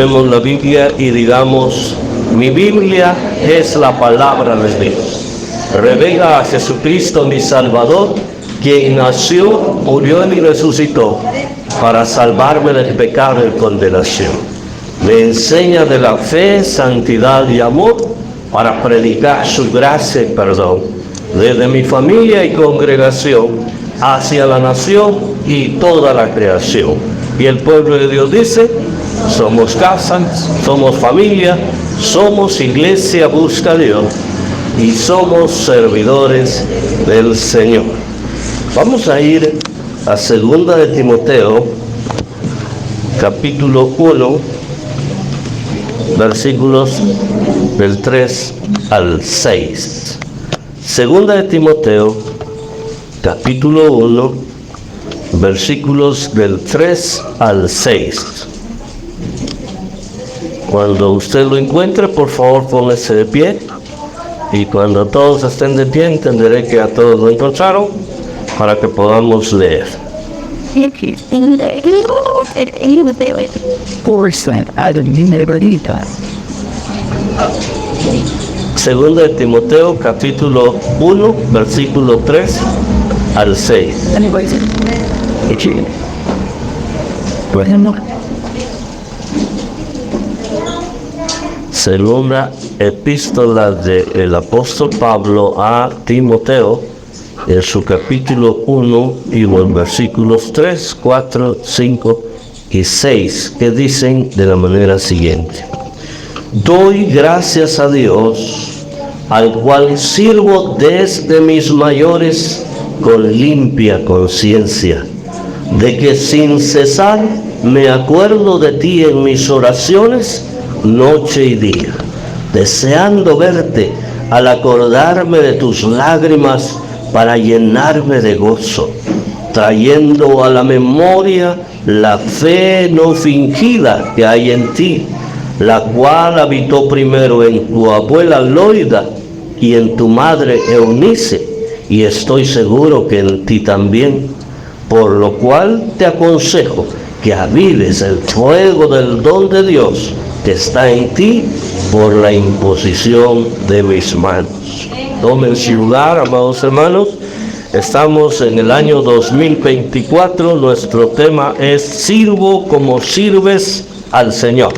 tomemos la Biblia y digamos: mi Biblia es la palabra de Dios. Revela a Jesucristo mi Salvador, quien nació, murió y resucitó para salvarme del pecado y condenación. Me enseña de la fe, santidad y amor para predicar su gracia y perdón, desde mi familia y congregación hacia la nación y toda la creación. Y el pueblo de Dios dice: somos casa, somos familia, somos iglesia busca a Dios y somos servidores del Señor. Vamos a ir a 2 de Timoteo, capítulo 1, versículos del 3 al 6. 2 de Timoteo, capítulo 1, versículos del 3 al 6. Cuando usted lo encuentre, por favor, póngase de pie. Y cuando todos estén de pie, entenderé que a todos lo encontraron para que podamos leer. Segunda de Timoteo, capítulo 1, versículo 3 al 6. Segunda epístola del apóstol Pablo a Timoteo, en su capítulo 1 y los versículos 3, 4, 5 y 6, que dicen de la manera siguiente: doy gracias a Dios, al cual sirvo desde mis mayores con limpia conciencia, de que sin cesar me acuerdo de ti en mis oraciones noche y día, deseando verte al acordarme de tus lágrimas para llenarme de gozo, trayendo a la memoria la fe no fingida que hay en ti, la cual habitó primero en tu abuela Loida y en tu madre Eunice, y estoy seguro que en ti también, por lo cual te aconsejo que avives el fuego del don de Dios que está en ti por la imposición de mis manos. Tomen su lugar, amados hermanos. Estamos en el año 2024. Nuestro tema es Sirvo como sirves al Señor.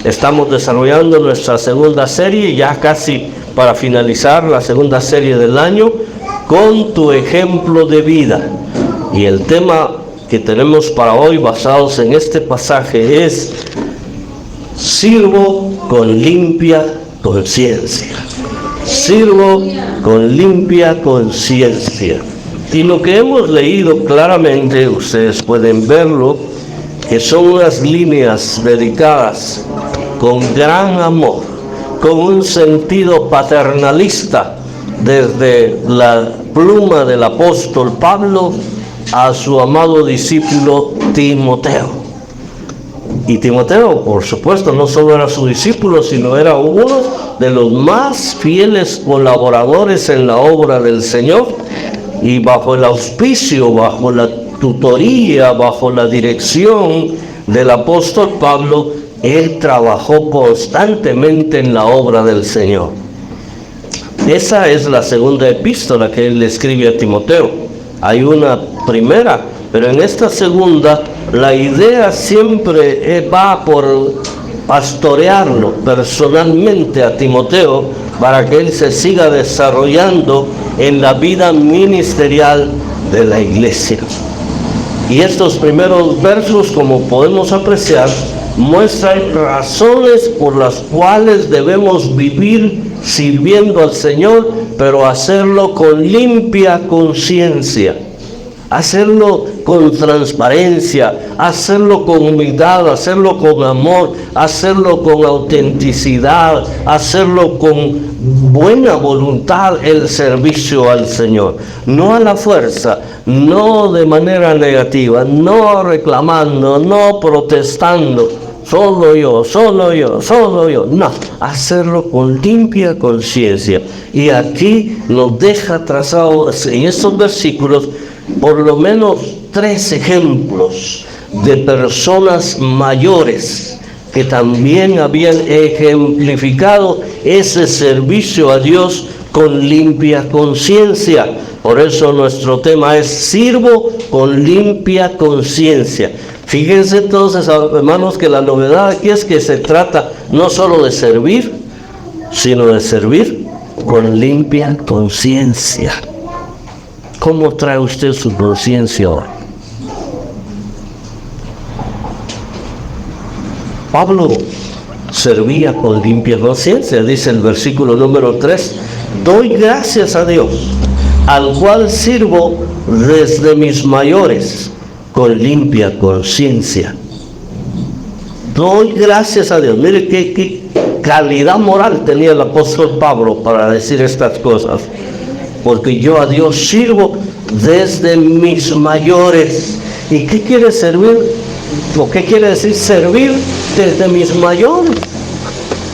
Estamos desarrollando nuestra segunda serie, ya casi para finalizar la segunda serie del año, con tu ejemplo de vida. Y el tema que tenemos para hoy, basados en este pasaje, es sirvo con limpia conciencia. Sirvo con limpia conciencia. Y lo que hemos leído claramente, ustedes pueden verlo, que son unas líneas dedicadas con gran amor, con un sentido paternalista, desde la pluma del apóstol Pablo a su amado discípulo Timoteo. Y Timoteo, por supuesto, no solo era su discípulo, sino era uno de los más fieles colaboradores en la obra del Señor, y bajo el auspicio, bajo la tutoría, bajo la dirección del apóstol Pablo, él trabajó constantemente en la obra del Señor. Esa es la segunda epístola que él le escribe a Timoteo. Hay una primera, pero en esta segunda la idea siempre va por pastorearlo personalmente a Timoteo para que él se siga desarrollando en la vida ministerial de la iglesia. Y estos primeros versos, como podemos apreciar, muestran razones por las cuales debemos vivir sirviendo al Señor, pero hacerlo con limpia conciencia. Hacerlo con transparencia, hacerlo con humildad, hacerlo con amor, hacerlo con autenticidad, hacerlo con buena voluntad, el servicio al Señor. No a la fuerza, no de manera negativa, no reclamando, no protestando, solo yo, solo yo, solo yo. No, hacerlo con limpia conciencia. Y aquí nos deja trazados en estos versículos por lo menos 3 ejemplos de personas mayores que también habían ejemplificado ese servicio a Dios con limpia conciencia. Por eso nuestro tema es sirvo con limpia conciencia. Fíjense entonces, hermanos, que la novedad aquí es que se trata no solo de servir, sino de servir con limpia conciencia. ¿Cómo trae usted su conciencia ahora? Pablo servía con limpia conciencia, dice el versículo número 3, doy gracias a Dios, al cual sirvo desde mis mayores, con limpia conciencia. Doy gracias a Dios. Mire qué calidad moral tenía el apóstol Pablo para decir estas cosas. Porque yo a Dios sirvo desde mis mayores. ¿Y qué quiere servir? ¿O qué quiere decir servir desde mis mayores?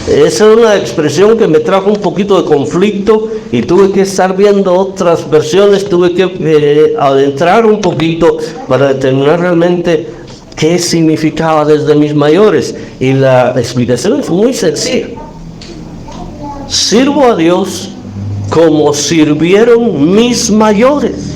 Esa es una expresión que me trajo un poquito de conflicto y tuve que estar viendo otras versiones, tuve que adentrar un poquito para determinar realmente qué significaba desde mis mayores. Y la explicación es muy sencilla. Sirvo a Dios como sirvieron mis mayores.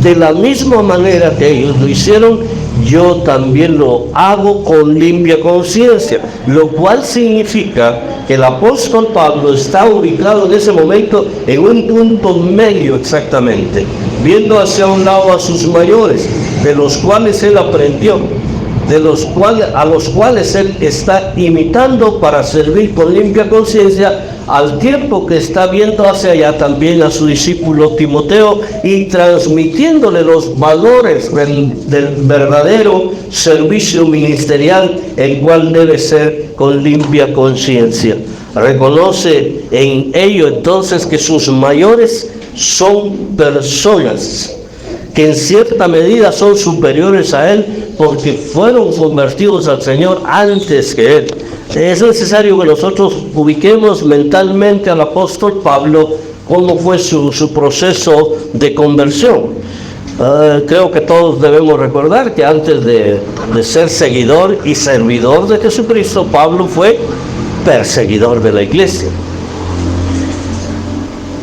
De la misma manera que ellos lo hicieron, yo también lo hago con limpia conciencia, lo cual significa que el apóstol Pablo está ubicado en ese momento en un punto medio exactamente, viendo hacia un lado a sus mayores, de los cuales él aprendió, a los cuales él está imitando para servir con limpia conciencia, al tiempo que está viendo hacia allá también a su discípulo Timoteo y transmitiéndole los valores del verdadero servicio ministerial, el cual debe ser con limpia conciencia. Reconoce en ello entonces que sus mayores son personas que en cierta medida son superiores a él porque fueron convertidos al Señor antes que él. Es necesario que nosotros ubiquemos mentalmente al apóstol Pablo cómo fue su proceso de conversión. Creo que todos debemos recordar que antes de ser seguidor y servidor de Jesucristo, Pablo fue perseguidor de la iglesia.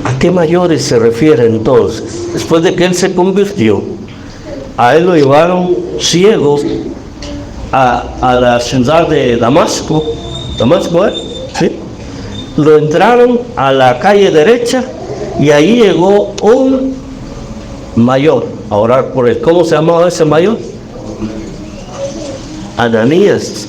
¿A qué mayores se refiere entonces? Después de que él se convirtió, a él lo llevaron ciego a la ciudad de Damasco, ¿sí? Lo entraron a la calle derecha y ahí llegó un mayor a orar por él. ¿Cómo se llamaba ese mayor? Ananías.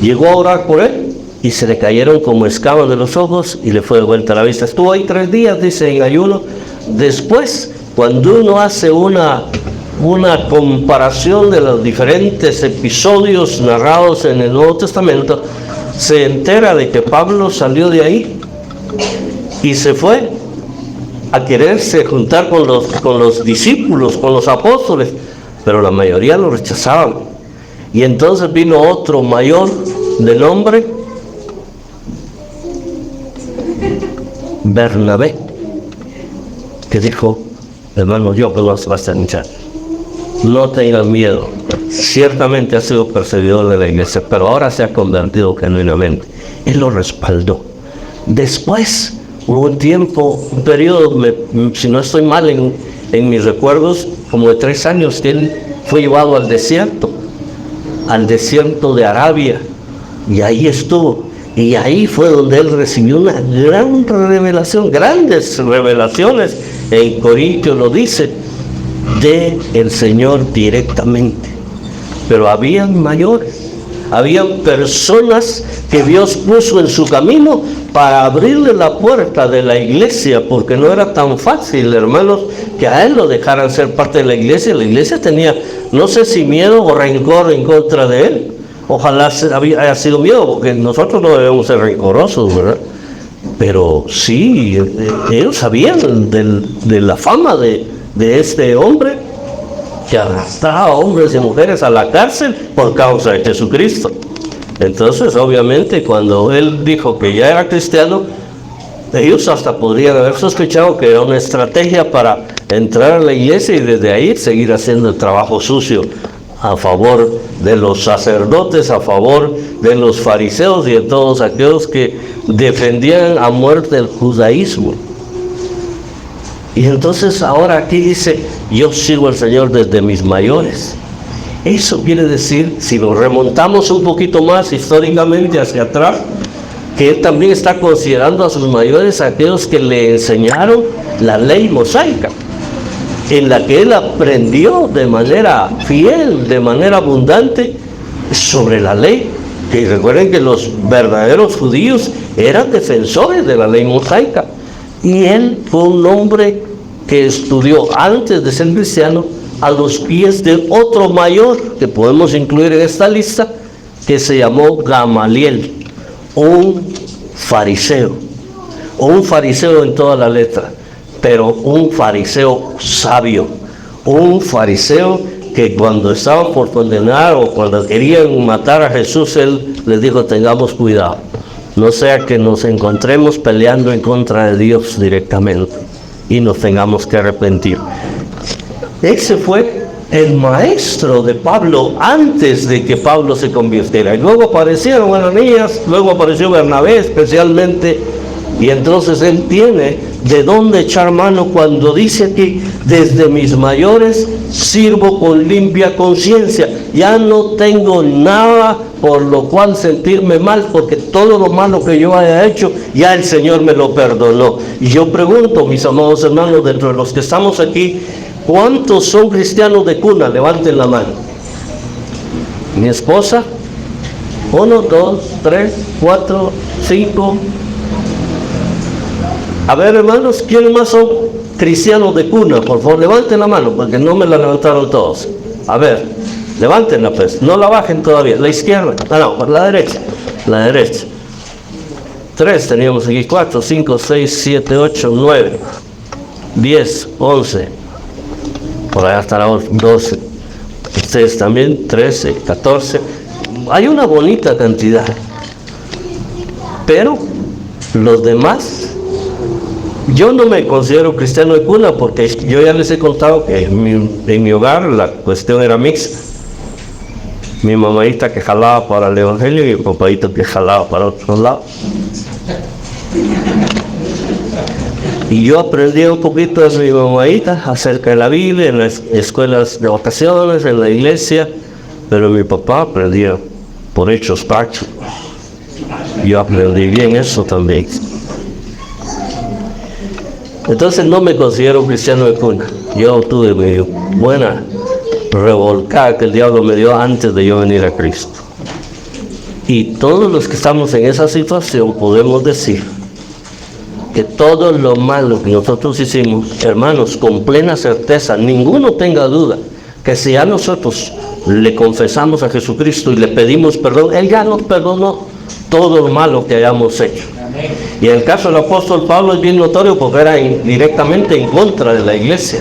Llegó a orar por él y se le cayeron como escamas de los ojos y le fue de vuelta la vista. Estuvo ahí 3 días, dice, en ayuno. Después, cuando uno hace una comparación de los diferentes episodios narrados en el Nuevo Testamento, se entera de que Pablo salió de ahí y se fue a quererse juntar con los discípulos, con los apóstoles, pero la mayoría lo rechazaban. Y entonces vino otro mayor de nombre Bernabé, que dijo: hermano, yo puedo hacer muchachos, no tengan miedo, ciertamente ha sido perseguidor de la iglesia, pero ahora se ha convertido genuinamente. Él lo respaldó. Después hubo un tiempo, un periodo, si no estoy mal en mis recuerdos, como de 3 años, que él fue llevado al desierto de Arabia, y ahí estuvo. Y ahí fue donde él recibió una gran revelación, grandes revelaciones. En Corintios lo dice, de el Señor directamente. Pero habían mayores, habían personas que Dios puso en su camino para abrirle la puerta de la iglesia, porque no era tan fácil, hermanos, que a él lo dejaran ser parte de la iglesia. La iglesia tenía, no sé si miedo o rencor en contra de él. Ojalá haya sido miedo, porque nosotros no debemos ser rencorosos, ¿verdad? Pero sí, ellos sabían de la fama de este hombre que arrastraba a hombres y mujeres a la cárcel por causa de Jesucristo. Entonces, obviamente, cuando él dijo que ya era cristiano, ellos hasta podrían haber sospechado que era una estrategia para entrar a la iglesia y desde ahí seguir haciendo el trabajo sucio a favor de los sacerdotes a favor de los fariseos y de todos aquellos que defendían a muerte el judaísmo. Y entonces ahora aquí dice, yo sirvo al Señor desde mis mayores. Eso quiere decir, si nos remontamos un poquito más históricamente hacia atrás, que él también está considerando a sus mayores aquellos que le enseñaron la ley mosaica, en la que él aprendió de manera fiel, de manera abundante, sobre la ley. Que recuerden que los verdaderos judíos eran defensores de la ley mosaica. Y él fue un hombre que estudió antes de ser cristiano a los pies de otro mayor, que podemos incluir en esta lista, que se llamó Gamaliel, un fariseo en toda la letra, pero un fariseo sabio, un fariseo que cuando estaban por condenar o cuando querían matar a Jesús, él les dijo, tengamos cuidado, no sea que nos encontremos peleando en contra de Dios directamente y nos tengamos que arrepentir. Ese fue el maestro de Pablo antes de que Pablo se convirtiera. Y luego aparecieron Ananías, luego apareció Bernabé especialmente, y entonces él tiene de dónde echar mano cuando dice aquí, desde mis mayores sirvo con limpia conciencia. Ya no tengo nada por lo cual sentirme mal, porque todo lo malo que yo haya hecho, ya el Señor me lo perdonó. Y yo pregunto, mis amados hermanos, dentro de los que estamos aquí, ¿cuántos son cristianos de cuna? Levanten la mano. Mi esposa, 1, 2, 3, 4, 5. A ver, hermanos, ¿quiénes más son cristianos de cuna? Por favor, levanten la mano, porque no me la levantaron todos. A ver, levántenla pues, no la bajen todavía. La izquierda, no, por la derecha. La derecha. 3 teníamos aquí, 4, 5, 6, 7, 8, 9, 10, 11. Por allá estará 12. Ustedes también, 13, 14. Hay una bonita cantidad. Pero los demás, yo no me considero cristiano de cuna, porque yo ya les he contado que en mi hogar la cuestión era mixta. Mi mamadita que jalaba para el evangelio y mi papadito que jalaba para otro lado. Y yo aprendí un poquito de mi mamadita acerca de la Biblia, en las escuelas de vacaciones, en la iglesia, pero mi papá aprendía por hechos prácticos. Yo aprendí bien eso también. Entonces no me considero cristiano de cuna. Yo tuve mi buena revolcada que el diablo me dio antes de yo venir a Cristo. Y todos los que estamos en esa situación podemos decir que todo lo malo que nosotros hicimos, hermanos, con plena certeza, ninguno tenga duda, que si a nosotros le confesamos a Jesucristo y le pedimos perdón, Él ya nos perdonó todo lo malo que hayamos hecho. Y en el caso del apóstol Pablo es bien notorio porque era directamente en contra de la iglesia.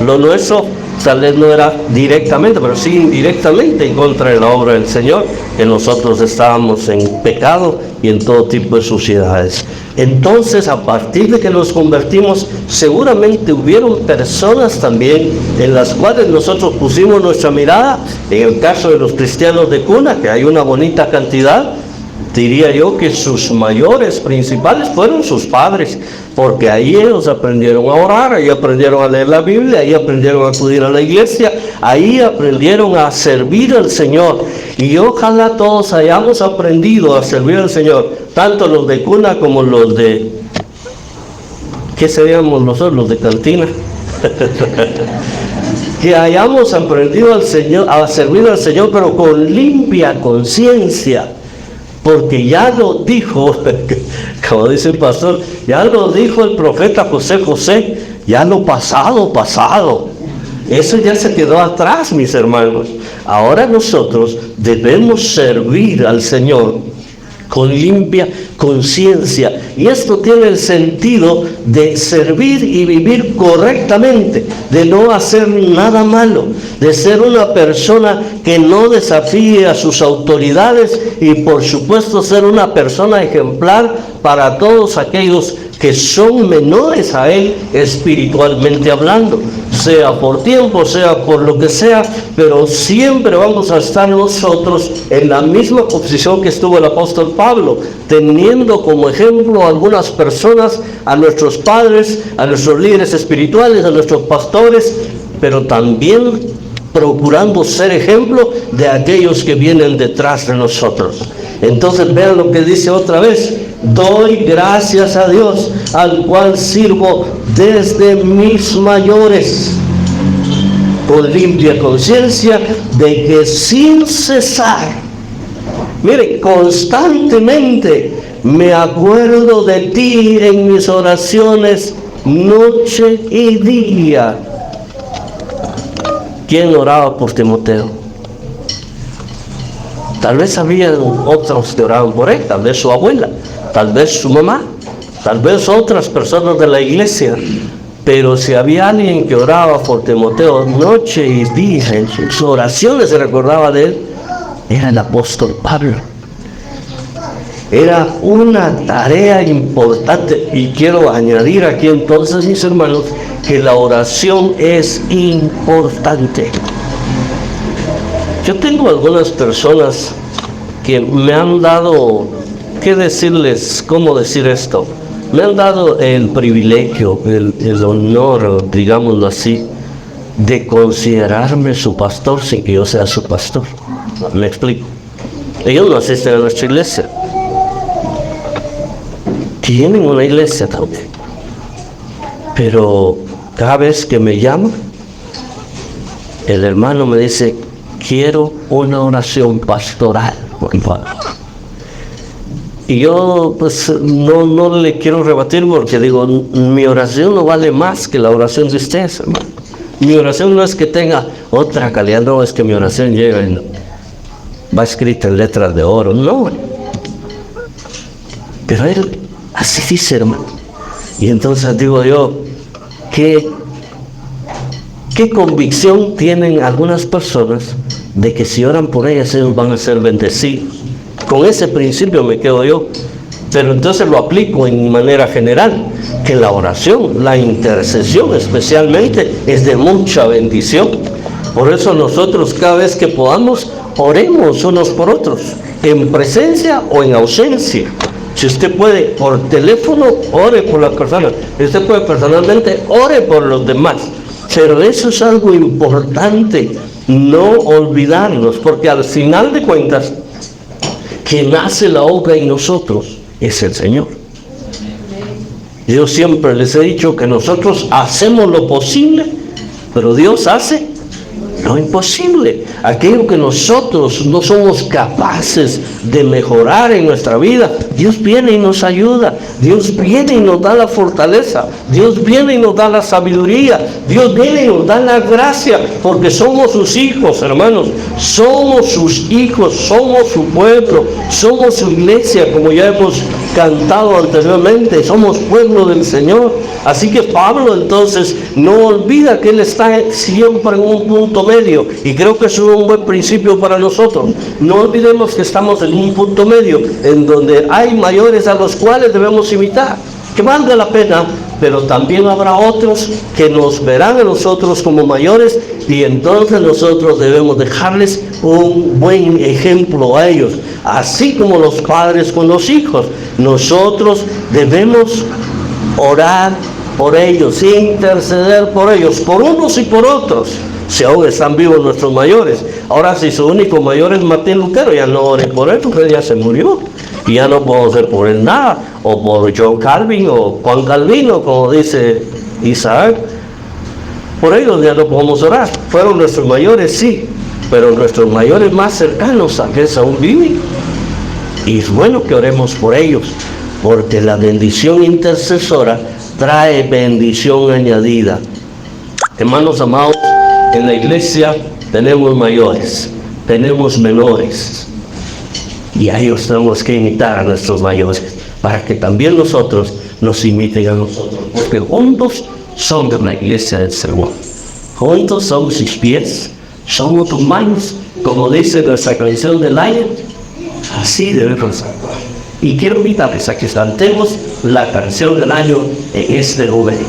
Lo nuestro tal vez no era directamente, pero sí indirectamente en contra de la obra del Señor, que nosotros estábamos en pecado y en todo tipo de suciedades. Entonces, a partir de que nos convertimos, seguramente hubieron personas también en las cuales nosotros pusimos nuestra mirada. En el caso de los cristianos de cuna, que hay una bonita cantidad, diría yo que sus mayores principales fueron sus padres, porque ahí ellos aprendieron a orar, ahí aprendieron a leer la Biblia, ahí aprendieron a acudir a la iglesia, ahí aprendieron a servir al Señor. Y ojalá todos hayamos aprendido a servir al Señor, tanto los de cuna como los de, ¿qué seríamos nosotros? Los de cantina. Que hayamos aprendido al Señor, a servir al Señor, pero con limpia conciencia. Porque ya lo dijo, como dice el pastor, ya lo dijo el profeta José, ya lo pasado. Eso ya se quedó atrás, mis hermanos. Ahora nosotros debemos servir al Señor con limpia conciencia. Y esto tiene el sentido de servir y vivir correctamente, de no hacer nada malo, de ser una persona que no desafíe a sus autoridades y por supuesto ser una persona ejemplar para todos aquellos que son menores a él espiritualmente hablando. sea por tiempo, sea por lo que sea, pero siempre vamos a estar nosotros en la misma posición que estuvo el apóstol Pablo, teniendo como ejemplo a algunas personas, a nuestros padres, a nuestros líderes espirituales, a nuestros pastores, pero también procurando ser ejemplo de aquellos que vienen detrás de nosotros. Entonces vean lo que dice otra vez: doy gracias a Dios, al cual sirvo desde mis mayores, con limpia conciencia de que sin cesar, miren, constantemente me acuerdo de ti en mis oraciones noche y día. ¿Quién oraba por Timoteo? Tal vez había otros que oraban por él, tal vez su abuela, tal vez su mamá, tal vez otras personas de la iglesia. Pero si había alguien que oraba por Timoteo noche y día, en sus oraciones se recordaba de él, era el apóstol Pablo. Era una tarea importante, y quiero añadir aquí entonces, mis hermanos, que la oración es importante. Yo tengo algunas personas que me han dado, ¿qué decirles? ¿Cómo decir esto? Me han dado el privilegio, el honor, digámoslo así, de considerarme su pastor sin que yo sea su pastor. Me explico. Ellos no asisten a nuestra iglesia. Tienen una iglesia también. Pero cada vez que me llaman, el hermano me dice: quiero una oración pastoral, por favor. Y yo pues no le quiero rebatir, porque digo, mi oración no vale más que la oración de ustedes, hermano. Mi oración no es que tenga otra calidad, no es que mi oración va escrita en letras de oro, no. Pero él así dice, hermano. Y entonces digo yo, ¿qué convicción tienen algunas personas de que si oran por ellas, ellos van a ser bendecidos? Con ese principio me quedo yo. Pero entonces lo aplico en manera general, que la oración, la intercesión especialmente, es de mucha bendición. Por eso nosotros, cada vez que podamos, oremos unos por otros, en presencia o en ausencia. Si usted puede por teléfono, ore por las personas. Si usted puede personalmente, ore por los demás. Pero eso es algo importante, no olvidarnos, porque al final de cuentas, quien hace la obra en nosotros es el Señor. Yo siempre les he dicho que nosotros hacemos lo posible, pero Dios hace lo imposible. Aquello que nosotros no somos capaces de mejorar en nuestra vida, Dios viene y nos ayuda. Dios viene y nos da la fortaleza. Dios viene y nos da la sabiduría. Dios viene y nos da la gracia, porque somos sus hijos, hermanos. Somos sus hijos, somos su pueblo, somos su iglesia, como ya hemos cantado anteriormente. Somos pueblo del Señor. Así que Pablo entonces no olvida que él está siempre en un punto medio, y creo que eso es un buen principio para nosotros. No olvidemos que estamos en un punto medio en donde hay mayores a los cuales debemos imitar, que vale la pena, pero también habrá otros que nos verán a nosotros como mayores, y entonces nosotros debemos dejarles un buen ejemplo a ellos, así como los padres con los hijos. Nosotros debemos orar por ellos, interceder por ellos, por unos y por otros, si aún están vivos nuestros mayores. Ahora, si su único mayor es Martín Lutero, ya no ore por él, porque ya se murió, y ya no podemos hacer por él nada, o por John Calvin, o Juan Calvino, como dice Isaac. Por ellos ya no podemos orar. Fueron nuestros mayores, sí, pero nuestros mayores más cercanos a que aún viven, y es bueno que oremos por ellos, porque la bendición intercesora trae bendición añadida. Hermanos amados, en la iglesia tenemos mayores, tenemos menores, y a ellos tenemos que imitar a nuestros mayores, para que también nosotros nos imiten a nosotros, porque juntos somos la iglesia del Señor. Juntos somos sus pies, somos tus manos, como dice nuestra canción del año. Así debemos actuar. Y quiero invitarles a que cantemos la canción del año en este momento.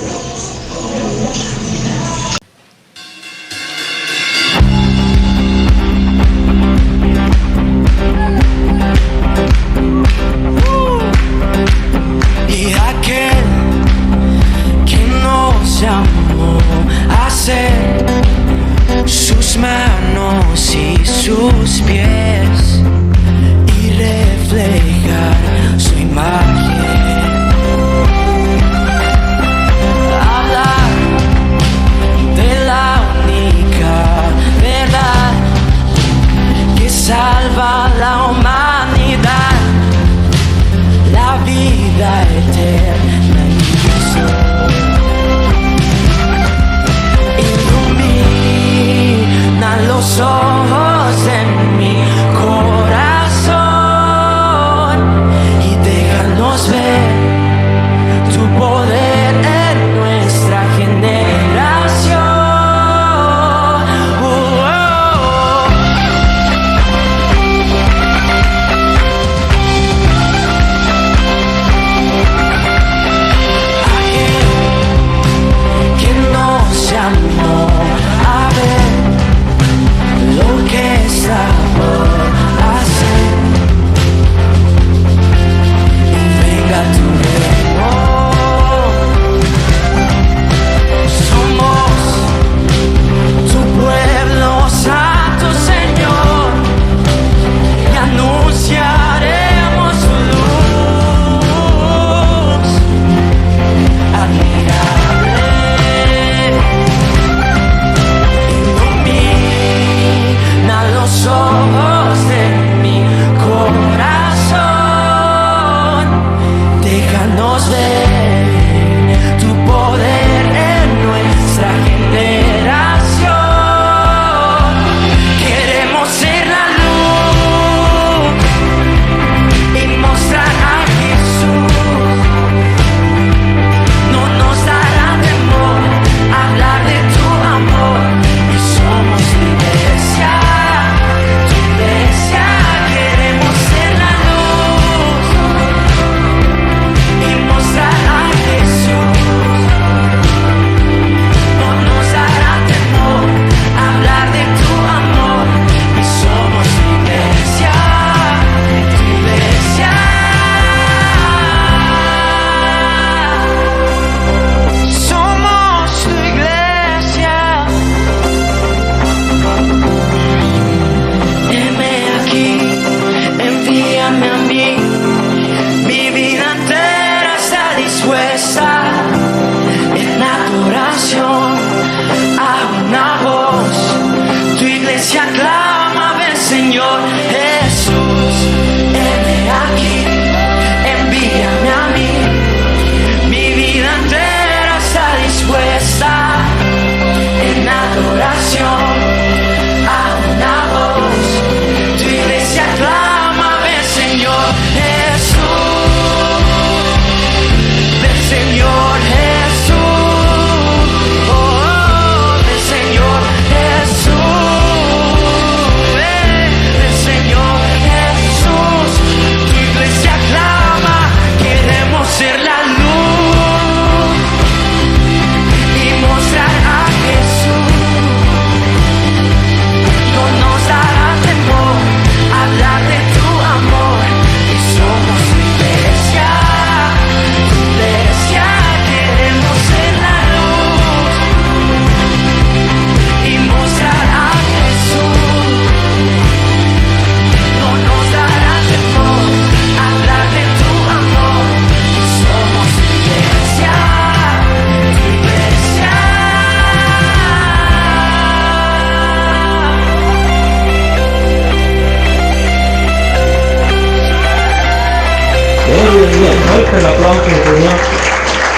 Fuerte el aplauso, Señor.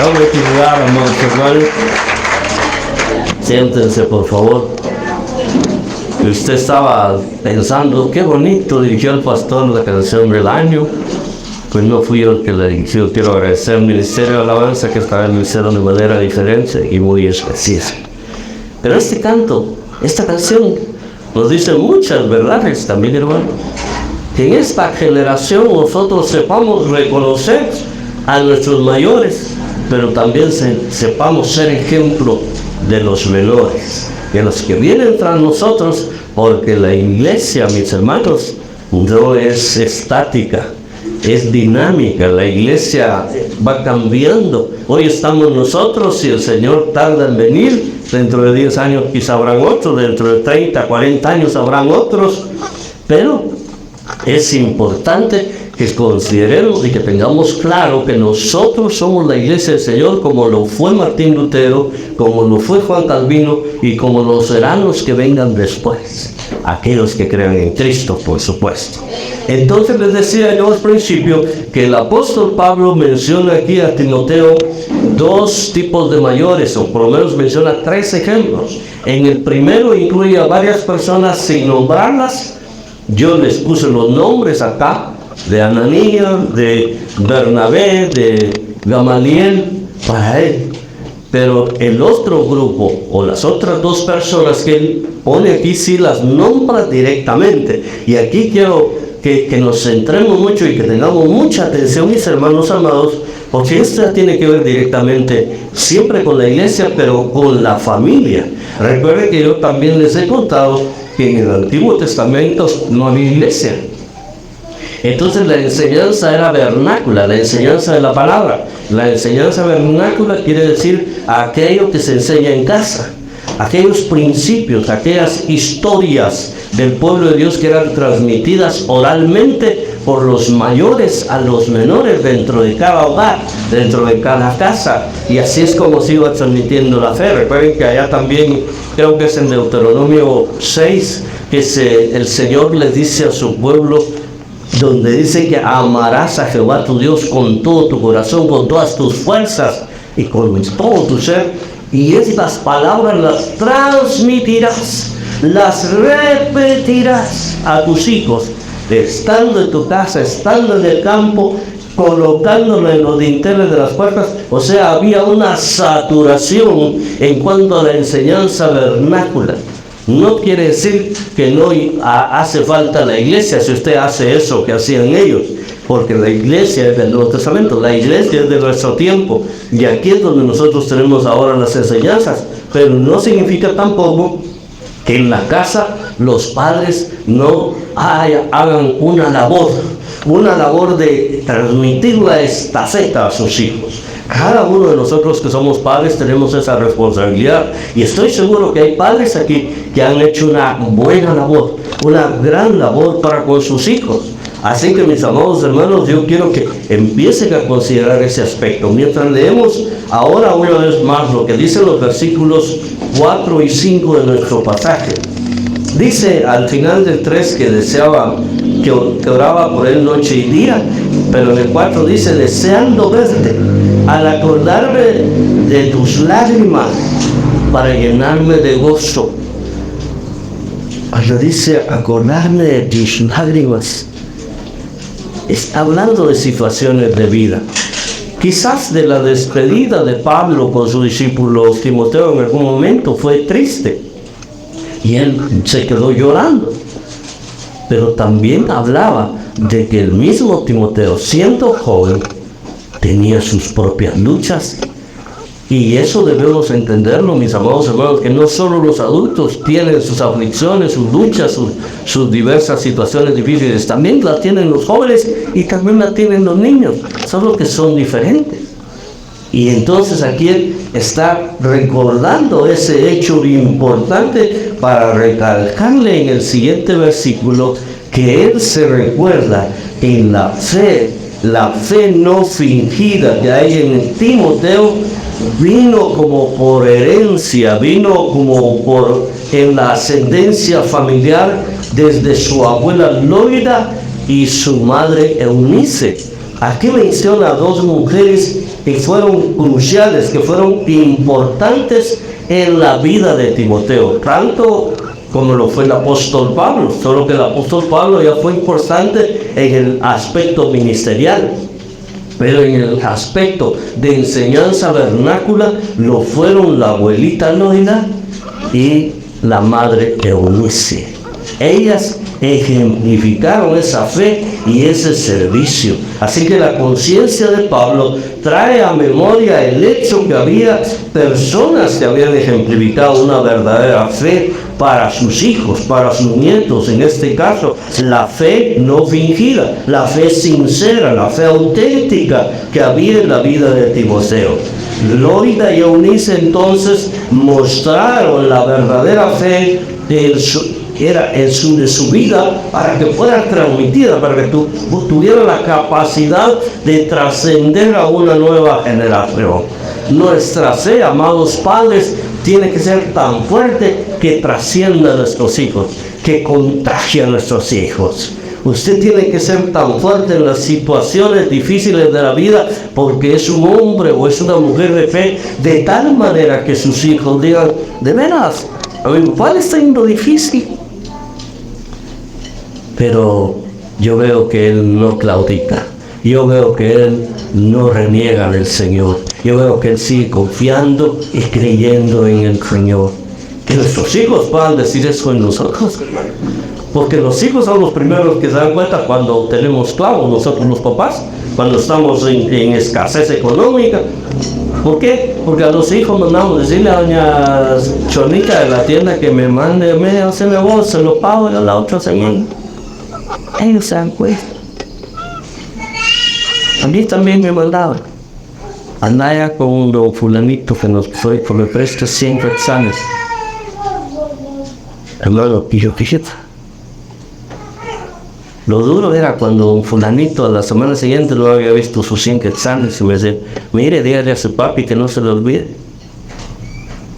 Vamos a titular, amados hermanos. Siéntense, por favor. Usted estaba pensando, qué bonito dirigió el pastor la canción del año. Pues no fui yo el que la dirigió. Quiero agradecer al Ministerio de Alabanza que está en el cielo de manera diferente y muy especial. Pero este canto, esta canción, nos dice muchas verdades también, hermano. Que en esta generación nosotros sepamos reconocer a nuestros mayores, pero también sepamos ser ejemplo de los menores, de los que vienen tras nosotros, porque la iglesia, mis hermanos, no es estática, es dinámica. La iglesia va cambiando. Hoy estamos nosotros y el Señor tarda en venir. Dentro de 10 años quizá habrán otros, dentro de 30, 40 años habrán otros, pero es importante que consideremos y que tengamos claro que nosotros somos la iglesia del Señor, como lo fue Martín Lutero, como lo fue Juan Calvino y como lo serán los que vengan después, aquellos que crean en Cristo, por supuesto. Entonces les decía yo al principio que el apóstol Pablo menciona aquí a Timoteo dos tipos de mayores, o por lo menos menciona 3 ejemplos. En el primero incluye a varias personas sin nombrarlas. Yo les puse los nombres acá, de Ananías, de Bernabé, de Gamaliel, para él. Pero el otro grupo, o las otras 2 personas que él pone aquí, sí las nombra directamente. Y aquí quiero que nos centremos mucho y que tengamos mucha atención, mis hermanos amados, porque esto tiene que ver directamente, siempre con la iglesia, pero con la familia. Recuerden que yo también les he contado que en el Antiguo Testamento no había iglesia. Entonces la enseñanza era vernácula, la enseñanza de la palabra. La enseñanza vernácula quiere decir aquello que se enseña en casa, aquellos principios, aquellas historias del pueblo de Dios que eran transmitidas oralmente por los mayores a los menores dentro de cada hogar, dentro de cada casa, y así es como se iba transmitiendo la fe. Recuerden que allá también, creo que es en Deuteronomio 6, que el Señor les dice a su pueblo, donde dice que amarás a Jehová tu Dios con todo tu corazón, con todas tus fuerzas y con todo tu ser, y estas palabras las transmitirás, las repetirás a tus hijos, estando en tu casa, estando en el campo, colocándolo en los dinteles de las puertas. O sea, había una saturación en cuanto a la enseñanza vernácula. No quiere decir que no hace falta la iglesia si usted hace eso que hacían ellos, porque la iglesia es del Nuevo Testamento, la iglesia es de nuestro tiempo, y aquí es donde nosotros tenemos ahora las enseñanzas. Pero no significa tampoco que en la casa los padres no hagan una labor de transmitir la estafeta a sus hijos. Cada uno de nosotros que somos padres tenemos esa responsabilidad, y estoy seguro que hay padres aquí que han hecho una buena labor, una gran labor para con sus hijos. Así que, mis amados hermanos, yo quiero que empiecen a considerar ese aspecto. Mientras leemos ahora una vez más lo que dicen los versículos 4 y 5 de nuestro pasaje. Dice al final del 3 que deseaba, que oraba por él noche y día, pero en el 4 dice, deseando verte, al acordarme de tus lágrimas, para llenarme de gozo. Cuando dice acordarme de tus lágrimas, hablando de situaciones de vida. Quizás de la despedida de Pablo con su discípulo Timoteo en algún momento fue triste y él se quedó llorando. Pero también hablaba de que el mismo Timoteo, siendo joven, tenía sus propias luchas. Y eso debemos entenderlo, mis amados hermanos, que no solo los adultos tienen sus aflicciones, sus luchas, sus diversas situaciones difíciles, también las tienen los jóvenes y también las tienen los niños, solo que son diferentes. Y entonces aquí él está recordando ese hecho importante para recalcarle en el siguiente versículo que él se recuerda en la fe no fingida que hay en Timoteo. Vino como por herencia, vino como en la ascendencia familiar desde su abuela Loida y su madre Eunice. Aquí menciona a dos mujeres que fueron cruciales, que fueron importantes en la vida de Timoteo, tanto como lo fue el apóstol Pablo, solo que el apóstol Pablo ya fue importante en el aspecto ministerial. Pero en el aspecto de enseñanza vernácula lo fueron la abuelita Loida y la madre Eunice. Ellas ejemplificaron esa fe y ese servicio. Así que la conciencia de Pablo trae a memoria el hecho que había personas que habían ejemplificado una verdadera fe para sus hijos, para sus nietos, en este caso, la fe no fingida, la fe sincera, la fe auténtica que había en la vida de Timoteo. Loida y Eunice entonces mostraron la verdadera fe de su vida para que fuera transmitida, para que tuviera la capacidad de trascender a una nueva generación. Nuestra fe, amados padres, tiene que ser tan fuerte que trascienda a nuestros hijos, que contagie a nuestros hijos. Usted tiene que ser tan fuerte en las situaciones difíciles de la vida porque es un hombre o es una mujer de fe, de tal manera que sus hijos digan, de veras, a mi papá le está yendo difícil, pero yo veo que él no claudica, yo veo que él no reniega del Señor, yo veo que él sigue confiando y creyendo en el Señor. Que nuestros hijos puedan decir eso en nosotros, hermano, porque los hijos son los primeros que se dan cuenta cuando tenemos clavos, nosotros los papás, cuando estamos en escasez económica. ¿Por qué? Porque a los hijos mandamos decirle a doña Chonita de la tienda que me mande media docena de bolsas, se lo pago a la otra semana. Ellos se dan cuenta. A mí también me mandaban. Andaba con un fulanito que me presta 100 quetzales. Hermano, fíjate. Lo duro era cuando un fulanito a la semana siguiente no había visto sus 100 quetzales y me decía, mire, dígale a su papi que no se lo olvide.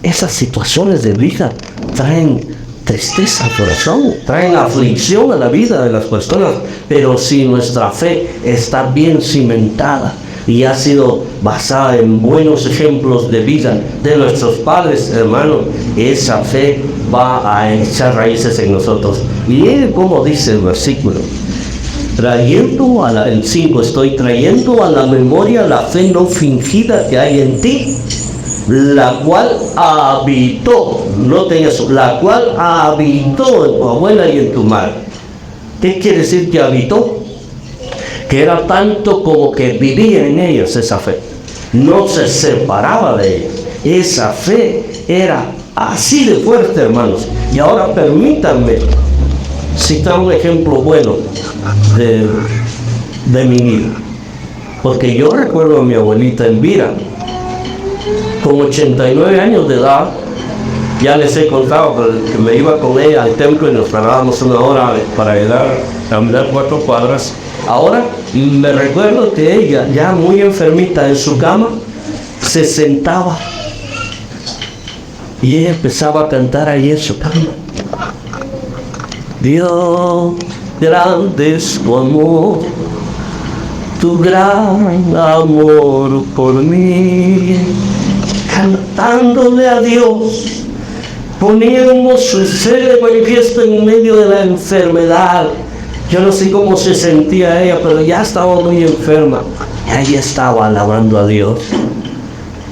Esas situaciones de vida traen tristeza al corazón, traen aflicción a la vida de las personas, pero si nuestra fe está bien cimentada y ha sido basada en buenos ejemplos de vida de nuestros padres, hermanos, esa fe va a echar raíces en nosotros. Miren cómo dice el versículo. El 5, estoy trayendo a la memoria la fe no fingida que hay en ti, la cual habitó, noten eso, la cual habitó en tu abuela y en tu madre. ¿Qué quiere decir que habitó? Que era tanto como que vivía en ellos esa fe, no se separaba de ellos. Esa fe era así de fuerte, hermanos. Y ahora permítanme citar un ejemplo bueno de mi vida, porque yo recuerdo a mi abuelita Elvira, con 89 años de edad. Ya les he contado que me iba con ella al templo y nos parábamos una hora para llegar a caminar 4 cuadras. Ahora me recuerdo que ella, ya muy enfermita en su cama, se sentaba y ella empezaba a cantar ahí en su cama. Dios, grande es tu amor, tu gran amor por mí. Cantándole a Dios, poniendo su ser de manifiesto en medio de la enfermedad, Yo no sé cómo se sentía ella, pero ya estaba muy enferma. Ella estaba alabando a Dios.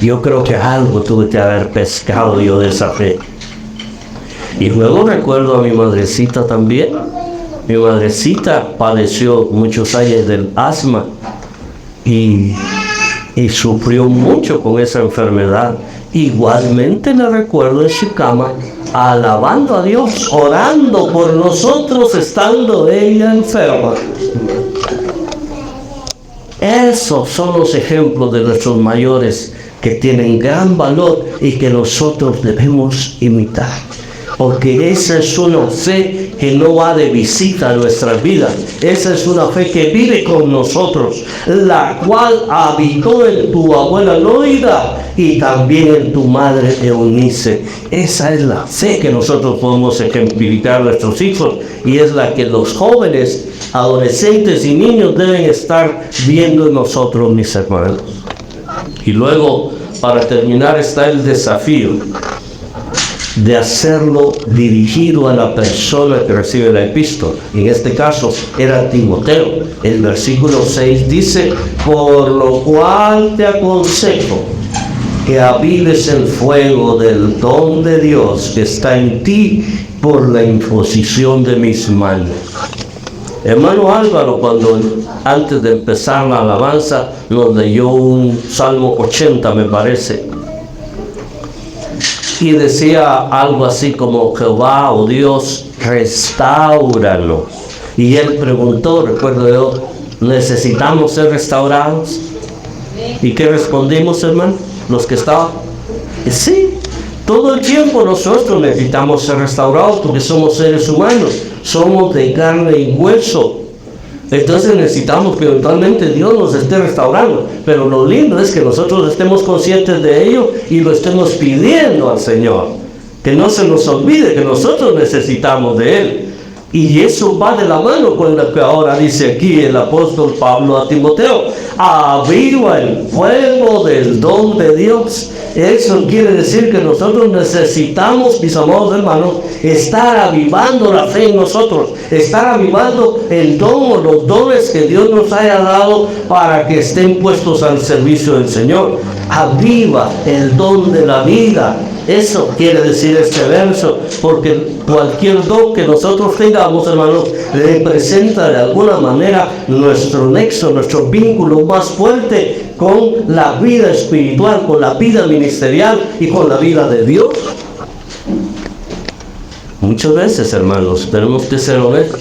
Yo creo que algo tuve que haber pescado yo de esa fe. Y luego recuerdo a mi madrecita también. Mi madrecita padeció muchos años del asma y sufrió mucho con esa enfermedad. Igualmente la recuerdo en su cama, alabando a Dios, orando por nosotros estando ella enferma. Esos son los ejemplos de nuestros mayores que tienen gran valor y que nosotros debemos imitar. Porque esa es una fe que no va de visita a nuestras vidas. Esa es una fe que vive con nosotros, la cual habitó en tu abuela Loida y también en tu madre Eunice. Esa es la fe que nosotros podemos ejemplificar a nuestros hijos y es la que los jóvenes, adolescentes y niños deben estar viendo en nosotros, mis hermanos. Y luego, para terminar, está el desafío de hacerlo dirigido a la persona que recibe la epístola. En este caso era Timoteo. El versículo 6 dice: por lo cual te aconsejo que avives el fuego del don de Dios que está en ti por la imposición de mis manos. Hermano Álvaro, cuando antes de empezar la alabanza, nos leyó un Salmo 80, me parece, y decía algo así como: Jehová, oh Dios, restáuranos. Y él preguntó, recuerdo yo, ¿necesitamos ser restaurados? ¿Y qué respondimos, hermano? Los que estaban, sí, todo el tiempo nosotros necesitamos ser restaurados porque somos seres humanos, somos de carne y hueso. Entonces necesitamos que eventualmente Dios nos esté restaurando. Pero lo lindo es que nosotros estemos conscientes de ello y lo estemos pidiendo al Señor. Que no se nos olvide que nosotros necesitamos de Él. Y eso va de la mano con lo que ahora dice aquí el apóstol Pablo a Timoteo: aviva el fuego del don de Dios. Eso quiere decir que nosotros necesitamos, mis amados hermanos, estar avivando la fe en nosotros, estar avivando el don o los dones que Dios nos haya dado para que estén puestos al servicio del Señor. Aviva el don de la vida. Eso quiere decir este verso, porque cualquier don que nosotros tengamos, hermanos, representa de alguna manera nuestro nexo, nuestro vínculo más fuerte con la vida espiritual, con la vida ministerial y con la vida de Dios. Muchas veces, hermanos, tenemos que ser honestos.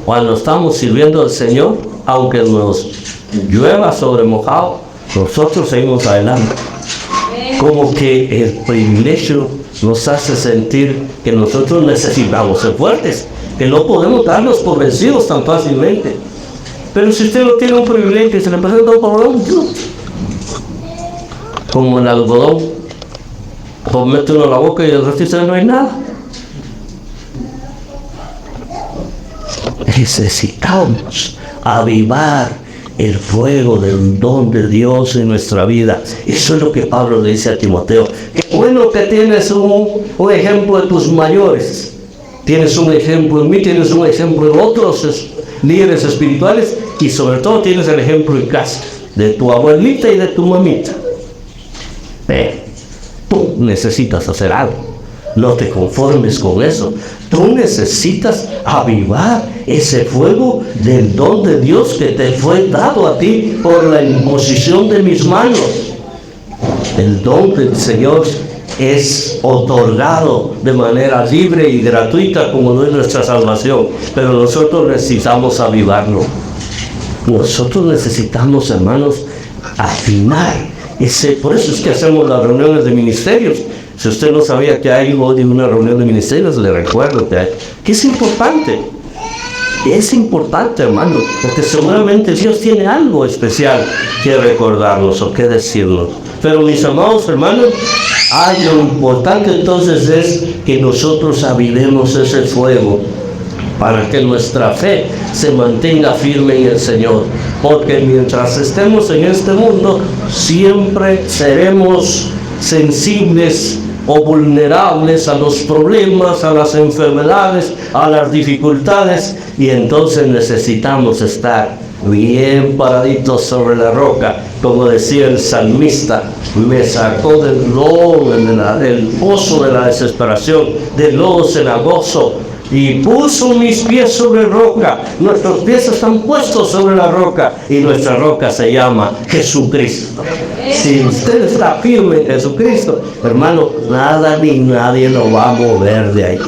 Cuando estamos sirviendo al Señor, aunque nos llueva sobre mojado, nosotros seguimos adelante. Como que el privilegio nos hace sentir que nosotros necesitamos ser fuertes, que no podemos darnos por vencidos tan fácilmente. Pero si usted no tiene un privilegio y se le presenta un problema, como el algodón, pues mete uno en la boca y el resto no hay nada. Necesitamos avivar el fuego del don de Dios en nuestra vida. Eso es lo que Pablo le dice a Timoteo. Qué bueno que tienes un ejemplo de tus mayores. Tienes un ejemplo en mí, tienes un ejemplo en otros líderes espirituales y sobre todo tienes el ejemplo en casa de tu abuelita y de tu mamita. Tú necesitas hacer algo. No te conformes con eso. Tú necesitas avivar ese fuego del don de Dios que te fue dado a ti por la imposición de mis manos. El don del Señor es otorgado de manera libre y gratuita, como no es nuestra salvación. Pero nosotros necesitamos avivarlo. Nosotros necesitamos, hermanos, afinar por eso es que hacemos las reuniones de ministerios. Si usted no sabía que hay hoy una reunión de ministerios, le recuerdo que es importante. Es importante, hermano, porque seguramente Dios tiene algo especial que recordarnos o que decirnos. Pero mis amados hermanos, lo importante entonces es que nosotros avivemos ese fuego para que nuestra fe se mantenga firme en el Señor. Porque mientras estemos en este mundo, siempre seremos sensibles o vulnerables a los problemas, a las enfermedades, a las dificultades, y entonces necesitamos estar bien paraditos sobre la roca, como decía el salmista: me sacó del lodo, del pozo de la desesperación, del lodo cenagoso, y puso mis pies sobre roca. Nuestros pies están puestos sobre la roca, y nuestra roca se llama Jesucristo. Si usted está firme en Jesucristo, hermano, nada ni nadie lo va a mover de ahí.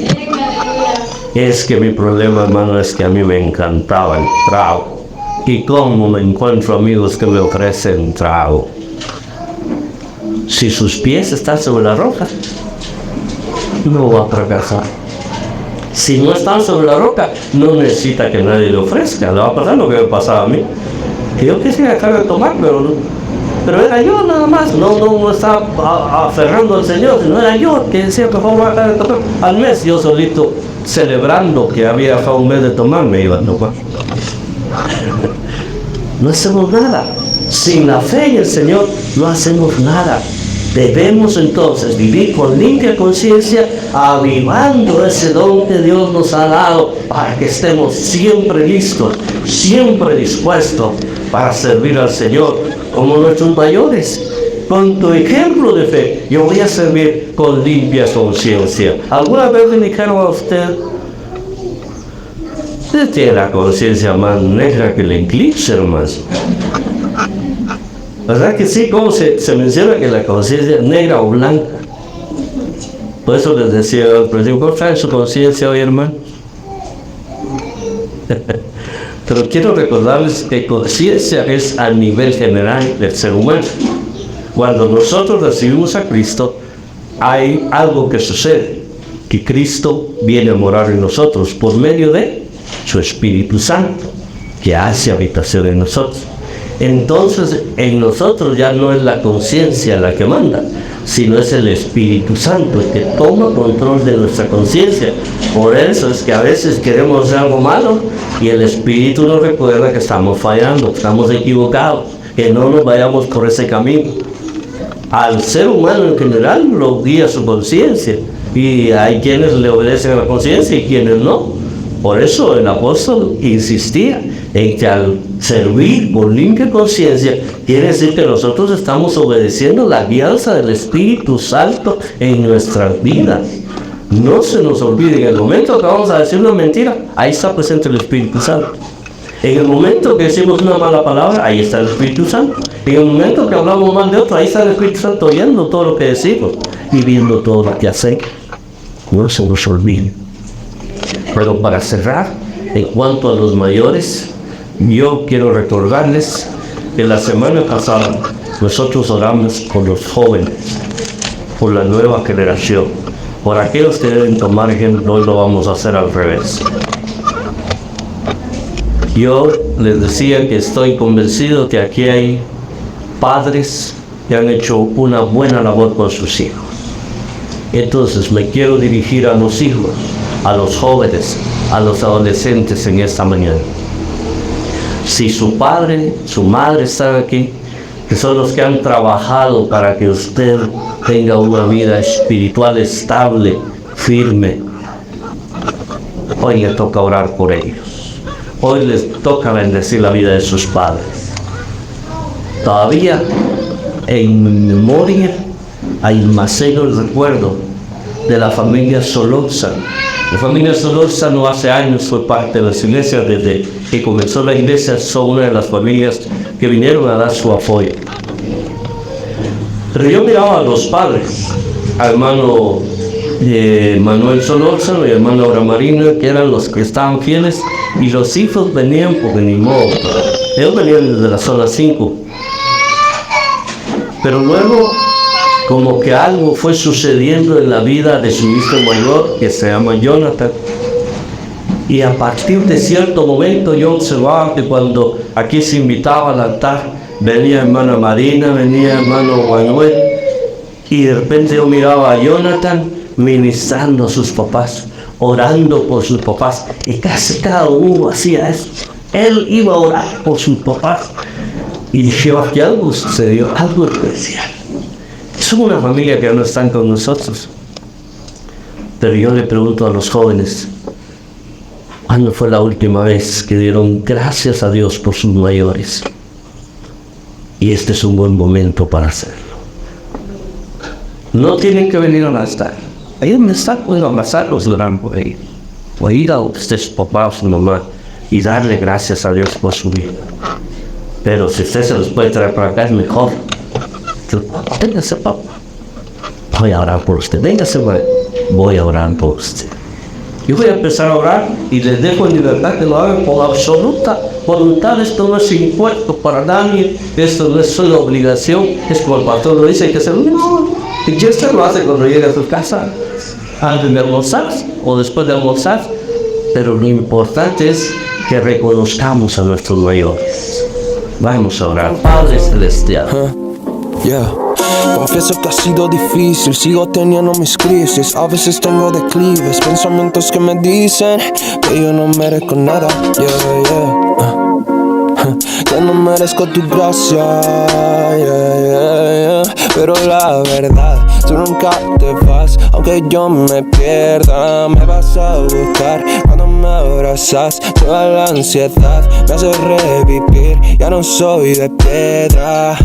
Es que mi problema, hermano, es que a mí me encantaba el trago. Y cómo me encuentro amigos que me ofrecen trago. Si sus pies están sobre la roca, no va a fracasar. Si no están sobre la roca, no necesita que nadie le ofrezca. Le va a pasar lo que me pasaba a mí. Que yo quisiera dejar de tomar, pero era yo nada más. No estaba aferrando al Señor, sino era yo que decía: por favor, voy a dejar de tomar. Al mes yo solito, celebrando que había dejado un mes de tomar, me iba a tomar. No hacemos nada. Sin la fe en el Señor no hacemos nada. Debemos entonces vivir con limpia conciencia, avivando ese don que Dios nos ha dado, para que estemos siempre listos, siempre dispuestos para servir al Señor, como nuestros mayores. Con tu ejemplo de fe, yo voy a servir con limpia conciencia. ¿Alguna vez le dijeron a usted: usted tiene la conciencia más negra que el eclipse, hermanos? ¿Verdad que sí? ¿Cómo se menciona que la conciencia es negra o blanca? Por eso les decía al principio: ¿cómo trae su conciencia hoy, hermano? Pero quiero recordarles que conciencia es a nivel general del ser humano. Cuando nosotros recibimos a Cristo, hay algo que sucede, que Cristo viene a morar en nosotros por medio de su Espíritu Santo, que hace habitación en nosotros. Entonces, en nosotros ya no es la conciencia la que manda, sino es el Espíritu Santo el que toma control de nuestra conciencia. Por eso es que a veces queremos hacer algo malo y el Espíritu nos recuerda que estamos fallando, que estamos equivocados, que no nos vayamos por ese camino. Al ser humano en general lo guía su conciencia, y hay quienes le obedecen a la conciencia y quienes no. Por eso el apóstol insistía en que al servir con limpia conciencia, quiere decir que nosotros estamos obedeciendo la guianza del Espíritu Santo en nuestras vidas. No se nos olvide, en el momento que vamos a decir una mentira, ahí está presente el Espíritu Santo. En el momento que decimos una mala palabra, ahí está el Espíritu Santo. En el momento que hablamos mal de otro, ahí está el Espíritu Santo oyendo todo lo que decimos y viendo todo lo que hacemos. No se nos olvide. Pero para cerrar, en cuanto a los mayores, yo quiero recordarles que la semana pasada nosotros oramos por los jóvenes, por la nueva generación, por aquellos que deben tomar ejemplo. Hoy lo vamos a hacer al revés. Yo les decía que estoy convencido que aquí hay padres que han hecho una buena labor con sus hijos. Entonces me quiero dirigir a los hijos, a los jóvenes, a los adolescentes en esta mañana. Si su padre, su madre están aquí, que son los que han trabajado para que usted tenga una vida espiritual estable, firme, hoy le toca orar por ellos. Hoy les toca bendecir la vida de sus padres. Todavía en mi memoria almaceno el recuerdo de la familia Solórzano. La familia Solórzano hace años fue parte de las iglesias. Desde que comenzó la iglesia son una de las familias que vinieron a dar su apoyo. Pero yo miraba a los padres, al hermano Manuel Solórzano y hermano Abraham Marina, que eran los que estaban fieles, y los hijos venían porque ni modo. Ellos venían desde la zona 5. Pero luego, como que algo fue sucediendo en la vida de su hijo mayor, que se llama Jonathan. Y a partir de cierto momento yo observaba que cuando aquí se invitaba al altar, venía hermana Marina, venía hermano Manuel, y de repente yo miraba a Jonathan ministrando a sus papás, orando por sus papás, y casi cada uno hacía eso. Él iba a orar por sus papás, y dije, aquí algo sucedió, algo especial. Es una familia que no están con nosotros. Pero yo le pregunto a los jóvenes, ¿cuándo fue la última vez que dieron gracias a Dios por sus mayores? Y este es un buen momento para hacerlo. No tienen que venir a abrazar. Ahí donde están, pueden abrazarlos durante por ahí. O ir a ustedes, papá o su mamá, y darle gracias a Dios por su vida. Pero si usted se los puede traer para acá, es mejor. Véngase, papá. Voy a orar por usted. Véngase, voy a orar por usted. Yo voy a empezar a orar y les dejo en libertad que lo hagan con absoluta voluntad. Esto no es impuesto para nadie, esto no es una obligación, es como el pastor lo dice, hay que hacerlo. No, y ya usted lo hace cuando llega a su casa, antes de almorzar o después de almorzar, pero lo importante es que reconozcamos a nuestros mayores. Vamos a orar. Padre Celestial. Confieso que ha sido difícil, sigo teniendo mis crisis. A veces tengo declives, pensamientos que me dicen que yo no merezco nada, que no merezco tu gracia, pero la verdad, tú nunca te vas. Aunque yo me pierda, me vas a buscar. Cuando me abrazas, se va la ansiedad, me hace revivir. Ya no soy de piedra.